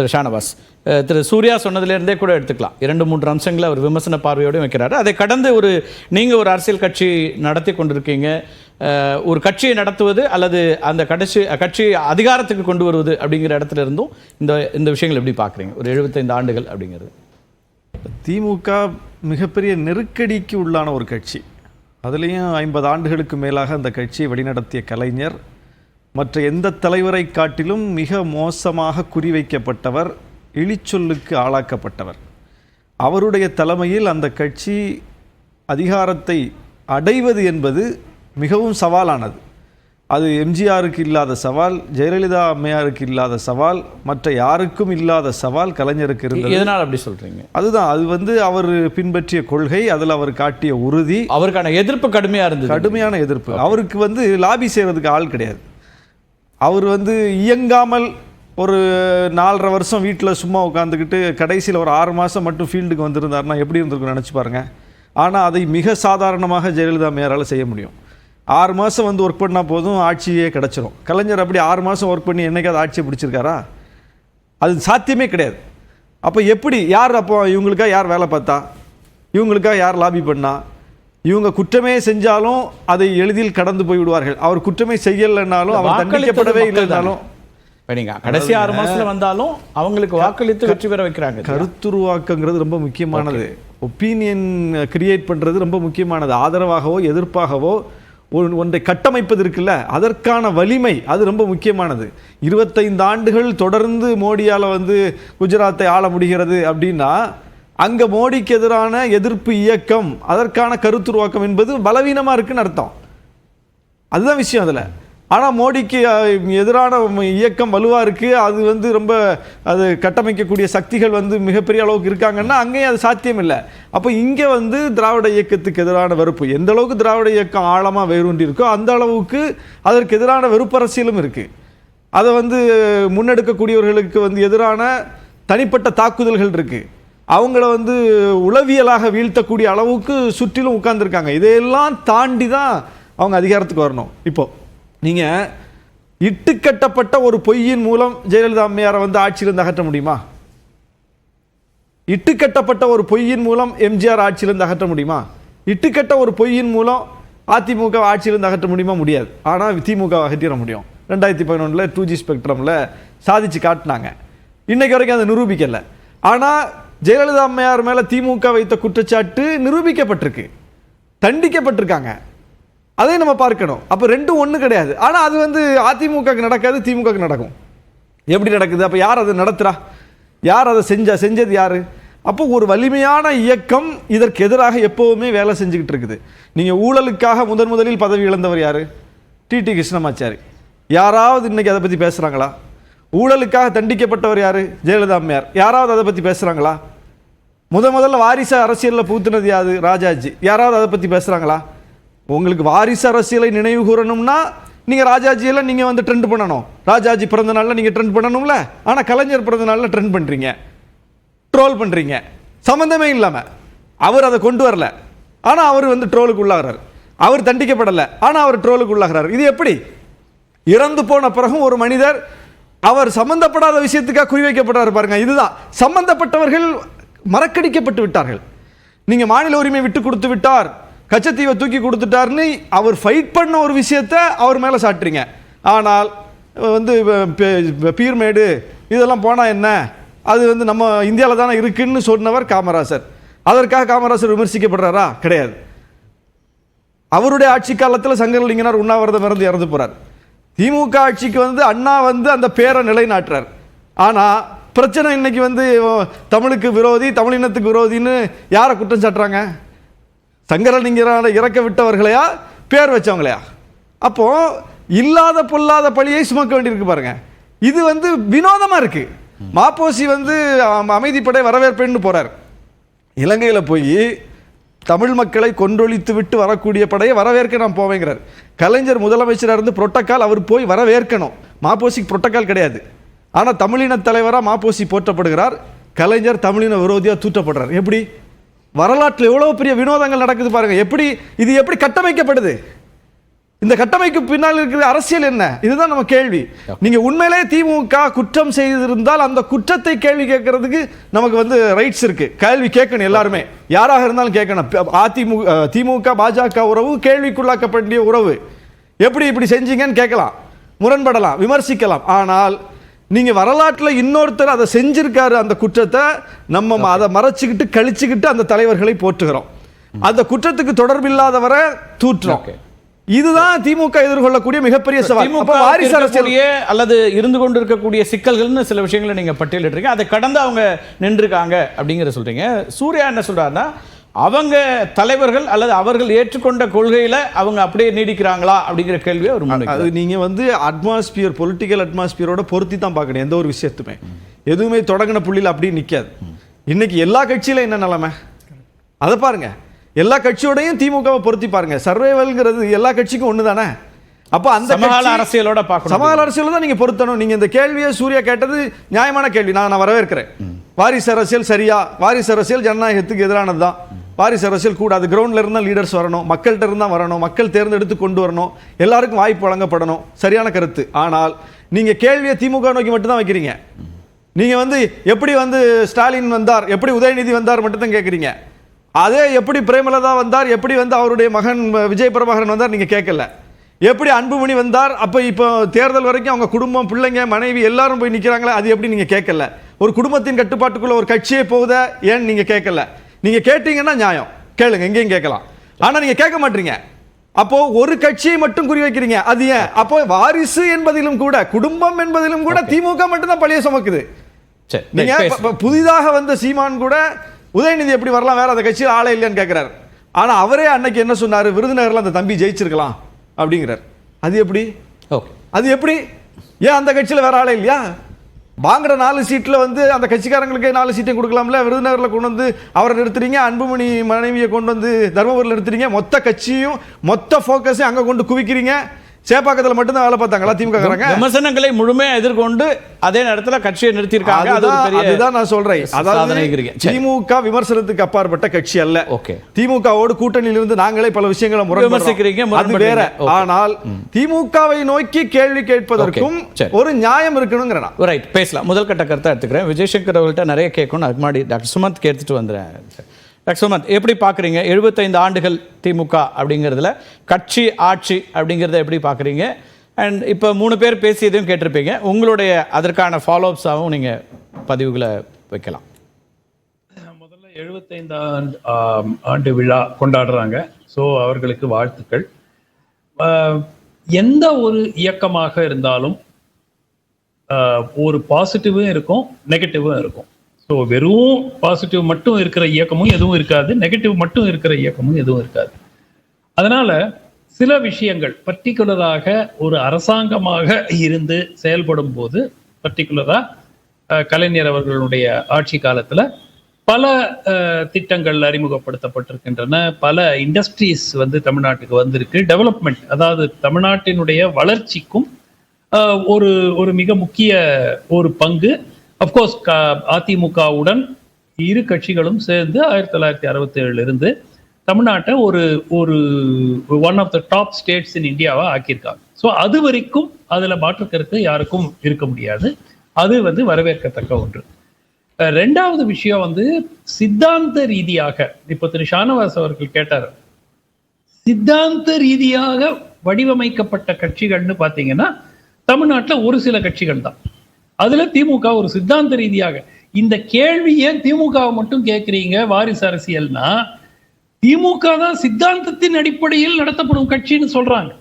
திரு ஷானவாஸ். திரு சூர்யா சொன்னதிலிருந்தே கூட எடுத்துக்கலாம். 2-3 அம்சங்களை அவர் விமர்சன பார்வையோடு வைக்கிறாரு. அதை கடந்து நீங்கள் ஒரு அரசியல் கட்சி நடத்தி கொண்டிருக்கீங்க. ஒரு கட்சியை நடத்துவது அல்லது அந்த கட்சி அதிகாரத்துக்கு கொண்டு வருவது அப்படிங்கிற இடத்துல இருந்தும் இந்த விஷயங்கள் எப்படி பார்க்குறீங்க? ஒரு 75 ஆண்டுகள் அப்படிங்கிறது. திமுக மிகப்பெரிய நெருக்கடிக்கு உள்ளான ஒரு கட்சி. அதுலேயும் 50 ஆண்டுகளுக்கு மேலாக அந்த கட்சியை வழிநடத்திய கலைஞர் மற்ற எந்த தலைவரை காட்டிலும் மிக மோசமாக குறிவைக்கப்பட்டவர், இழிச்சொல்லுக்கு ஆளாக்கப்பட்டவர். அவருடைய தலைமையில் அந்த கட்சி அதிகாரத்தை அடைவது என்பது மிகவும் சவாலானது. அது எம்ஜிஆருக்கு இல்லாத சவால், ஜெயலலிதா அம்மையாருக்கு இல்லாத சவால், மற்ற யாருக்கும் இல்லாத சவால் கலைஞருக்கு இருந்தது. எதனால் அப்படி சொல்றீங்க? அதுதான், அது அவர் பின்பற்றிய கொள்கை, அதில் அவர் காட்டிய உறுதி. அவருக்கான எதிர்ப்பு கடுமையாக இருந்தது, கடுமையான எதிர்ப்பு. அவருக்கு லாபி செய்கிறதுக்கு ஆள் கிடையாது. அவர் இயங்காமல் ஒரு 4.5 வருஷம் வீட்டில் சும்மா உட்காந்துக்கிட்டு கடைசியில் ஒரு 6 மாதம் மட்டும் ஃபீல்டுக்கு வந்திருந்தாருன்னா எப்படி இருந்திருக்குன்னு நினச்சி பாருங்கள். ஆனால் அதை மிக சாதாரணமாக ஜெயலலிதா அம்மையாரால் செய்ய முடியும். 6 மாதம் ஒர்க் பண்ணால் போதும், ஆட்சியே கிடச்சிரும். கலைஞர் அப்படி 6 மாதம் ஒர்க் பண்ணி என்னைக்காவது ஆட்சியை பிடிச்சிருக்காரா? அது சாத்தியமே கிடையாது. அப்போ எப்படி அப்போ இவங்களுக்காக யார் வேலை பார்த்தா, இவங்களுக்காக யார் லாபி பண்ணா? இவங்க குற்றமே செஞ்சாலும் அதை எளிதில் கடந்து போய் விடுவார்கள். அவர் குற்றமே செய்யலைன்னாலும், அவர் தண்டிக்கப்படவே இல்லைனாலும், கடைசி 6 மாசத்துல வந்தாலும் அவங்களுக்கு வாக்களித்து வெற்றி பெற வைக்கிறாங்க. கருத்துருவாக்கங்கிறது ரொம்ப முக்கியமானது. ஒப்பீனியன் கிரியேட் பண்ணுறது ரொம்ப முக்கியமானது. ஆதரவாகவோ எதிர்ப்பாகவோ ஒன்றை கட்டமைப்பது இருக்குல்ல, அதற்கான வலிமை அது ரொம்ப முக்கியமானது. 25 ஆண்டுகள் தொடர்ந்து மோடியால் குஜராத்தை ஆள முடிகிறது அப்படின்னா, அங்கே மோடிக்கு எதிரான எதிர்ப்பு இயக்கம், அதற்கான கருத்துருவாக்கம் என்பது பலவீனமாக இருக்குன்னு அர்த்தம். அதுதான் விஷயம் அதில். ஆனால் மோடிக்கு எதிரான இயக்கம் வலுவாக இருக்குது, அது ரொம்ப அது கட்டமைக்கக்கூடிய சக்திகள் மிகப்பெரிய அளவுக்கு இருக்காங்கன்னா அங்கேயும் அது சாத்தியம் இல்லை. அப்போ இங்கே திராவிட இயக்கத்துக்கு எதிரான வெறுப்பு, எந்த அளவுக்கு திராவிட இயக்கம் ஆழமாக வேரூன்றி இருக்கோ அந்த அளவுக்கு அதற்கு எதிரான வெறுப்பரசியலும் இருக்குது. அதை முன்னெடுக்கக்கூடியவர்களுக்கு எதிரான தனிப்பட்ட தாக்குதல்கள் இருக்குது. அவங்கள உளவியலாக வீழ்த்தக்கூடிய அளவுக்கு சுற்றிலும் உட்கார்ந்துருக்காங்க. இதையெல்லாம் தாண்டி தான் அவங்க அதிகாரத்துக்கு வரணும். இப்போது நீங்கள் இட்டுக்கட்டப்பட்ட ஒரு பொய்யின் மூலம் ஜெயலலிதா அம்மையாரை ஆட்சியிலிருந்து அகற்ற முடியுமா? இட்டுக்கட்டப்பட்ட ஒரு பொய்யின் மூலம் எம்ஜிஆர் ஆட்சியிலிருந்து அகற்ற முடியுமா? இட்டுக்கட்ட ஒரு பொய்யின் மூலம் அதிமுக ஆட்சியிலிருந்து அகற்ற முடியுமா? முடியாது. ஆனால் திமுக அகற்றிட முடியும். 2011 2G ஸ்பெக்ட்ரமில் சாதிச்சு காட்டினாங்க. இன்னைக்கு வரைக்கும் அதை நிரூபிக்கலை. ஆனால் ஜெயலலிதா அம்மையார் மேலே திமுக வைத்த குற்றச்சாட்டு நிரூபிக்கப்பட்டிருக்கு, தண்டிக்கப்பட்டிருக்காங்க. அதை நம்ம பார்க்கணும். அப்போ ரெண்டும் ஒன்று கிடையாது. ஆனால் அது அதிமுகவுக்கு நடக்காது, திமுகவுக்கு நடக்கும். எப்படி நடக்குது? அப்போ யார் அதை நடத்துகிறா? யார் அதை செஞ்சது யார்? அப்போ ஒரு வலிமையான இயக்கம் இதற்கு எதிராக எப்போவுமே வேலை செஞ்சுக்கிட்டு இருக்குது. நீங்கள் ஊழலுக்காக முதலில் பதவி இழந்தவர் யார்? டிடி கிருஷ்ணமாச்சாரி. யாராவது இன்னைக்கு அதை பற்றி பேசுகிறாங்களா? ஊழலுக்காக தண்டிக்கப்பட்டவர் யார்? ஜெயலலிதா அம்மையார். யாராவது அதை பற்றி பேசுகிறாங்களா? முதல்ல வாரிசு அரசியலில் பூத்துனது யாரு? ராஜாஜி. யாராவது அதை பற்றி பேசுகிறாங்களா? உங்களுக்கு வாரிசு அரசியலை நினைவு கூறணும்னா நீங்கள் ராஜாஜியெல்லாம் நீங்கள் ட்ரெண்ட் பண்ணணும். ராஜாஜி பிறந்த நாளில் நீங்கள் ட்ரெண்ட் பண்ணணும்ல. ஆனால் கலைஞர் பிறந்த நாளில் ட்ரெண்ட் பண்ணுறீங்க, ட்ரோல் பண்ணுறீங்க, சம்மந்தமே இல்லாமல். அவர் அதை கொண்டு வரல, ஆனால் அவர் ட்ரோலுக்கு உள்ளாகிறார். அவர் தண்டிக்கப்படலை, ஆனால் அவர் ட்ரோலுக்கு உள்ளாகிறார். இது எப்படி? இறந்து போன பிறகும் ஒரு மனிதர் அவர் சம்பந்தப்படாத விஷயத்துக்காக குறிவைக்கப்படுறாரு பாருங்க. இதுதான் சம்பந்தப்பட்டவர்கள் மறக்கடிக்கப்பட்டு விட்டார்கள். நீங்க மாநில உரிமை விட்டு கொடுத்து விட்டார், கச்சத்தீவை தூக்கி கொடுத்துட்டார்னு அவர் ஃபைட் பண்ண ஒரு விஷயத்தை அவர் மேலே சாட்டுறீங்க. ஆனால் பீர்மேடு இதெல்லாம் போனால் என்ன, அது நம்ம இந்தியாவில் தானே இருக்குன்னு சொன்னவர் காமராசர். அதற்காக காமராசர் விமர்சிக்கப்படுறாரா? கிடையாது. அவருடைய ஆட்சி காலத்தில் சங்கரலிங்கனார் உண்ணாவிரதம் இறந்து போறார். திமுக ஆட்சிக்கு அண்ணா அந்த பேரை நிலைநாட்டுறார். ஆனால் பிரச்சனை இன்னைக்கு தமிழுக்கு விரோதி, தமிழினத்துக்கு விரோதின்னு யாரை குற்றம் சாட்டுறாங்க? சங்கரலிங்கனாரை இறக்க விட்டவர்களையா, பேர் வச்சவங்களையா? அப்போ இல்லாத பொல்லாத பழியை சுமக்க வேண்டியிருக்கு பாருங்க. இது வினோதமா இருக்கு. மாப்போசி அமைதிப்படை வரவேற்பேன்னு போறார். இலங்கையில் போய் தமிழ் மக்களை கொன்றொழித்து விட்டு வரக்கூடிய படையை வரவேற்க நான் போவேங்கிறார். கலைஞர் முதலமைச்சராக இருந்து புரோட்டோக்கால் அவர் போய் வரவேற்கணும். மாப்போசிக்கு புரோட்டோக்கால் கிடையாது. ஆனால் தமிழின தலைவராக மாப்போசி போற்றப்படுகிறார், கலைஞர் தமிழின விரோதியாக தூற்றப்படுறார். எப்படி? வரலாற்றில் எவ்வளோ பெரிய வினோதங்கள் நடக்குது பாருங்க. இது எப்படி கட்டமைக்கப்படுது? இந்த கட்டமைக்கு பின்னால் இருக்கிற அரசியல் என்ன? இதுதான் நம்ம கேள்வி. நீங்க உண்மையிலே திமுக குற்றம் செய்திருந்தால் அந்த குற்றத்தை கேள்வி கேட்கறதுக்கு நமக்கு வந்து ரைட்ஸ் இருக்கு. கேள்வி கேட்கணும், எல்லாருமே யாராக இருந்தாலும் கேட்கணும். திமுக பாஜக உறவு கேள்விக்குள்ளாக்கப்பட்ட உறவு. எப்படி இப்படி செஞ்சீங்கன்னு கேட்கலாம், முரண்படலாம், விமர்சிக்கலாம். ஆனால் நீங்க வரலாற்றில் இன்னொருத்தர் அதை செஞ்சிருக்காரு, அந்த குற்றத்தை நம்ம அதை மறைச்சுக்கிட்டு கழிச்சுக்கிட்டு அந்த தலைவர்களை போற்றுகிறோம். அந்த குற்றத்துக்கு தொடர்பில்லாதவரை தூற்றுறோம். இதுதான் திமுக எதிர்கொள்ளக்கூடிய மிகப்பெரிய சவால். வாரிசு அரசியல் அல்லது இருந்து கொண்டு இருக்கக்கூடிய சிக்கல்கள்னு சில விஷயங்களை நீங்க பட்டியலிட்டுறீங்க. அதை கடந்து அவங்க நின்றுருக்காங்க அப்படிங்கிற சொல்றீங்க. சூர்யா என்ன சொல்றாருன்னா, அவங்க தலைவர்கள் அல்லது அவர்கள் ஏற்றுக்கொண்ட கொள்கையில அவங்க அப்படியே நீடிக்கிறாங்களா அப்படிங்கிற கேள்வியை ஒரு முன்வைக்கிறார். அது நீங்க வந்து அட்மாஸ்பியர், பொலிட்டிக்கல் அட்மாஸ்பியரோட பொருத்தி தான் பார்க்கணும் எந்த ஒரு விஷயத்துமே. எதுவுமே தொடங்கின புள்ளியில் அப்படியே நிற்காது. இன்னைக்கு எல்லா கட்சியில என்ன நிலைமை அதை பாருங்க. எல்லா கட்சியோடையும் திமுகவை பொருத்தி பாருங்க. சர்வைவல்ங்கிறது எல்லா கட்சிக்கும் ஒன்று தானே. அப்போ அந்த சமகால அரசியலோட பார்க்கணும், சமகால அரசியல் தான் நீங்க பொருத்தணும். நீங்க இந்த கேள்வியை சூர்யா கேட்டது நியாயமான கேள்வி, நான் வரவேற்கிறேன். வாரிசு அரசியல் சரியா? வாரிசு அரசியல் ஜனநாயகத்துக்கு எதிரானது தான். வாரிசு அரசியல் கூடாது. கிரவுண்ட்ல இருந்தால் லீடர்ஸ் வரணும், மக்கள்கிட்ட இருந்தால் வரணும், மக்கள் தேர்ந்தெடுத்து கொண்டு வரணும், எல்லாருக்கும் வாய்ப்பு வழங்கப்படணும். சரியான கருத்து. ஆனால் நீங்க கேள்வியை திமுக நோக்கி மட்டும் தான் வைக்கிறீங்க. நீங்க வந்து எப்படி வந்து ஸ்டாலின் வந்தார், எப்படி உதயநிதி வந்தார் மட்டும் தான் கேட்குறீங்க. அதே எப்படி பிரேமலதா வந்தார், எப்படி வந்து அவருடைய மகன் விஜய் பிரபாகரன் வந்தார் நீங்க கேட்கல. எப்படி அன்புமணி வந்தார், அப்போ இப்போ தேர்தல் வரைக்கும் அவங்க குடும்பம், பிள்ளைங்க, மனைவி எல்லாரும் போய் நிற்கிறாங்களே, அது எப்படி நீங்க கேட்கல. ஒரு குடும்பத்தின் கட்டுப்பாட்டுக்குள்ள ஒரு கட்சியே போகுத ஏன் நீங்க கேட்கல? நீங்க கேட்டீங்கன்னா நியாயம், கேளுங்க, எங்கேயும் கேட்கலாம். ஆனா நீங்க கேட்க மாட்டீங்க. அப்போ ஒரு கட்சியை மட்டும் குறி வைக்கிறீங்க. அது ஏன்? அப்போ வாரிசு என்பதிலும் கூட, குடும்பம் என்பதிலும் கூட திமுக மட்டும் தான் பழிய சுமக்குது. நீங்க புதிதாக வந்த சீமான் கூட உதயநிதி எப்படி வரலாம், வேற அந்த கட்சியில் ஆளே இல்லைன்னு கேட்கிறாரு. ஆனா அவரே அன்னைக்கு என்ன சொன்னாரு, விருதுநகர்ல அந்த தம்பி ஜெயிச்சிருக்கலாம் அப்படிங்கிறார். அது எப்படி? அது எப்படி? ஏன் அந்த கட்சியில் வேற ஆளே இல்லையா? வாங்குற 4 சீட்ல வந்து அந்த கட்சிக்காரங்களுக்கு 4 சீட்டையும் கொடுக்கலாம்ல. விருதுநகர்ல கொண்டு வந்து அவரை நிறுத்துறீங்க, அன்புமணி மனைவியை கொண்டு வந்து தர்மபுரியில் நிறுத்துறீங்க, மொத்த கட்சியும் மொத்த ஃபோக்கஸையும் அங்க கொண்டு குவிக்கிறீங்க. சேப்பாக்கத்தில் மட்டும்தான் வேலை பார்த்தாங்களா திமுக? விமர்சனங்களை முழுமையாக எதிர்கொண்டு அதே நேரத்துல கட்சியை நிறுத்தியிருக்காங்க. அதுதான் நான் சொல்றேன். அதாவது திமுக விமர்சனத்துக்கு அப்பாற்பட்ட கட்சி அல்ல. திமுகவோடு கூட்டணியில் இருந்து நாங்களே பல விஷயங்களை விமர்சிக்கிறீங்க, அது வேற. ஆனால் திமுகவை நோக்கி கேள்வி கேட்பதற்கும் ஒரு நியாயம் இருக்கணுங்கிற ரைட் பேசலாம். முதல் கட்ட கருத்தை எடுத்துக்கிறேன். விஜயசங்கர் அவர்கள்ட்ட நிறைய கேட்கணும், அதுக்கு முன்னாடி டாக்டர் சுமந்த் கேட்டுட்டு வந்துடுறேன். டாக்டர் சுமந்த், எப்படி பார்க்குறீங்க 75 ஆண்டுகள் திமுக அப்படிங்கிறதுல கட்சி ஆட்சி அப்படிங்கிறத எப்படி பார்க்குறீங்க? அண்ட் இப்போ 3 பேர் பேசியதையும் கேட்டிருப்பீங்க, உங்களுடைய அதற்கான ஃபாலோஅப்ஸாகவும் நீங்கள் பதிவுகளை வைக்கலாம். முதல்ல 75 ஆண்டு விழா கொண்டாடுறாங்க. ஸோ அவர்களுக்கு வாழ்த்துக்கள். எந்த ஒரு இயக்கமாக இருந்தாலும் ஒரு பாசிட்டிவும் இருக்கும், நெகட்டிவும் இருக்கும். ஸோ வெறும் பாசிட்டிவ் மட்டும் இருக்கிற இயக்கமும் எதுவும் இருக்காது, நெகட்டிவ் மட்டும் இருக்கிற இயக்கமும் எதுவும் இருக்காது. அதனால சில விஷயங்கள் பர்டிகுலராக ஒரு அரசாங்கமாக இருந்து செயல்படும் போது, பர்டிகுலரா கலைஞர் அவர்களுடைய ஆட்சி காலத்துல பல திட்டங்கள் அறிமுகப்படுத்தப்பட்டிருக்கின்றன. பல இண்டஸ்ட்ரீஸ் வந்து தமிழ்நாட்டுக்கு வந்திருக்கு. டெவலப்மெண்ட், அதாவது தமிழ்நாட்டினுடைய வளர்ச்சிக்கும் ஒரு மிக முக்கிய ஒரு பங்கு. அப்கோர்ஸ் அதிமுகவுடன் இரு கட்சிகளும் சேர்ந்து 1967 இருந்து தமிழ்நாட்டை ஒரு one of the top states in இந்தியாவா ஆக்கியிருக்காங்க. ஸோ அது வரைக்கும் அதுல மாற்று கருத்து யாருக்கும் இருக்க முடியாது. அது வந்து வரவேற்கத்தக்க ஒன்று. 2வது விஷயம் வந்து சித்தாந்த ரீதியாக, இப்போ திரு ஷானவாஸ் அவர்கள் கேட்டார், சித்தாந்த ரீதியாக வடிவமைக்கப்பட்ட கட்சிகள்னு பார்த்தீங்கன்னா தமிழ்நாட்டில் ஒரு சில கட்சிகள் தான். அதுல திமுக ஒரு சித்தாந்த ரீதியாக. இந்த கேள்வி ஏன் திமுகவை மட்டும் கேட்கிறீங்க வாரிசு அரசியல்னா, திமுக தான் சித்தாந்தத்தின் அடிப்படையில் நடத்தப்படும் கட்சின்னு சொல்றாங்க.